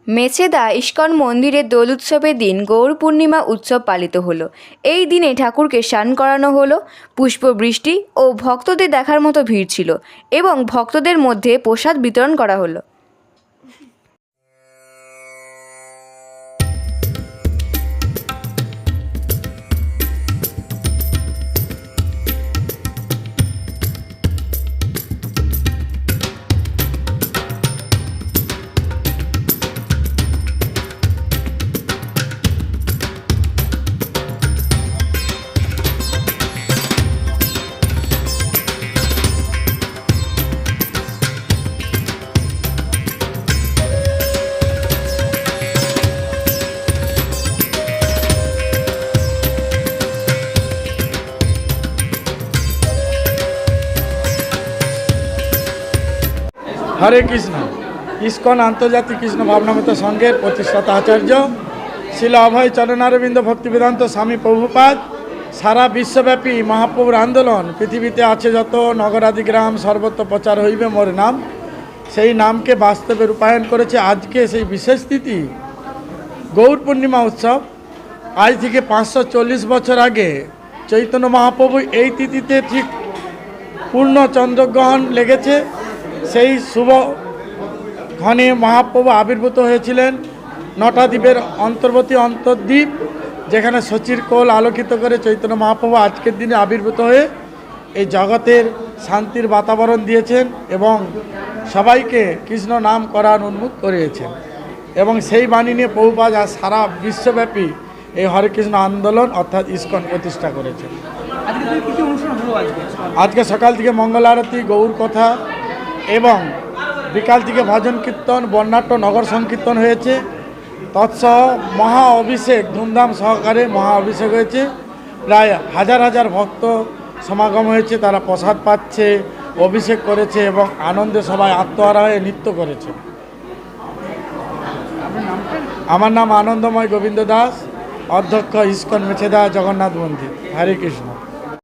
Mecheda ISKCON মন্দিরে দোল উৎসবের দিন গৌর পূর্ণিমা উৎসব পালিত হলো। এই দিনে ঠাকুরকে স্নান করানো হলো, পুষ্পবৃষ্টি ও ভক্তদের দেখার মতো ভিড় ছিল এবং ভক্তদের মধ্যে প্রসাদ বিতরণ করা হলো। হরে কৃষ্ণ। ইস্কন আন্তর্জাতিক কৃষ্ণ ভাবনামৃত সংঘের প্রতিষ্ঠাতা আচার্য শিল অভয় চরণারবিন্দ ভক্তিবেদান্ত স্বামী প্রভুপাদ সারা বিশ্বব্যাপী মহাপ্রভুর আন্দোলন পৃথিবীতে আছে যত নগরাদি গ্রাম সর্বত্র প্রচার হইবে মোর নাম, সেই নামকে বাস্তবে রূপায়ণ করেছে আজকে সেই বিশেষ তিথি গৌর পূর্ণিমা উৎসব। আজ থেকে 540 বছর আগে চৈতন্য মহাপ্রভু এই তিথিতে ঠিক পূর্ণ চন্দ্রগ্রহণ লেগেছে। সেই শুভ ক্ষণে মহাপ্রভু আবির্ভূত হয়েছিলেন নটা দ্বীপের অন্তর্বর্তী অন্তর্দ্বীপ, যেখানে শচীর কোল আলোকিত করে চৈতন্য মহাপ্রভু আজকের দিনে আবির্ভূত হয়ে এই জগতের শান্তির বাতাবরণ দিয়েছেন এবং সবাইকে কৃষ্ণ নাম করার উন্মুক্ত করিয়েছেন। এবং সেই বাণী নিয়ে প্রভুপাদ আজ সারা বিশ্বব্যাপী এই হরে কৃষ্ণ আন্দোলন অর্থাৎ ইস্কন প্রতিষ্ঠা করেছেন। আজকে সকাল থেকে মঙ্গল আরতি, গৌর কথা এবং বিকাল থেকে ভজন কীর্তন, বর্ণাঢ্য নগর সংকীর্তন হয়েছে। তৎসহ মহা অভিষেক ধুমধাম সহকারে মহা অভিষেক হয়েছে। প্রায় হাজার হাজার ভক্ত সমাগম হয়েছে, তারা প্রসাদ পাচ্ছে, অভিষেক করেছে এবং আনন্দে সবাই আত্মহারা হয়ে নৃত্য করেছে। আমার নাম আনন্দময় গোবিন্দ দাস, অধ্যক্ষ ইস্কন মেছেদা জগন্নাথ মন্দির। হরে কৃষ্ণ।